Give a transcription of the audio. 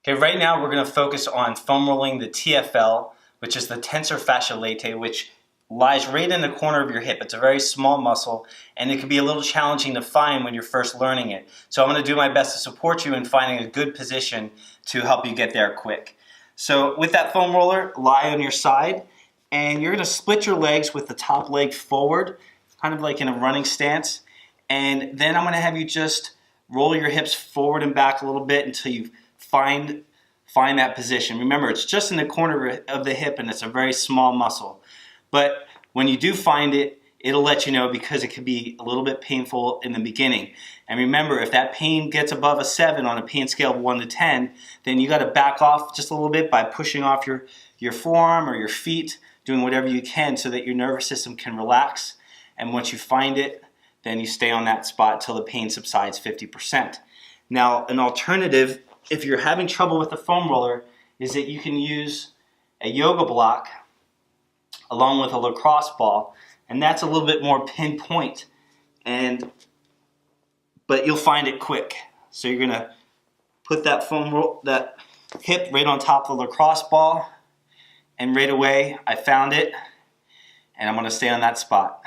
Okay, right now we're going to focus on foam rolling the TFL, which is the tensor fasciae latae, which lies right in the corner of your hip. It's a very small muscle, and it can be a little challenging to find when you're first learning it. So I'm going to do my best to support you in finding a good position to help you get there quick. So with that foam roller, lie on your side, and you're going to split your legs with the top leg forward, kind of like in a running stance. And then I'm going to have you just roll your hips forward and back a little bit until you find that position. Remember, it's just in the corner of the hip and it's a very small muscle. But when you do find it, it'll let you know because it can be a little bit painful in the beginning. And remember, if that pain gets above a 7 on a pain scale of 1 to 10, then you got to back off just a little bit by pushing off your forearm or your feet, doing whatever you can so that your nervous system can relax. And once you find it, then you stay on that spot till the pain subsides 50%. Now, an alternative, if you're having trouble with the foam roller, is that you can use a yoga block along with a lacrosse ball, and that's a little bit more pinpoint, but you'll find it quick. So you're gonna put that that hip right on top of the lacrosse ball, and right away I found it, and I'm gonna stay on that spot.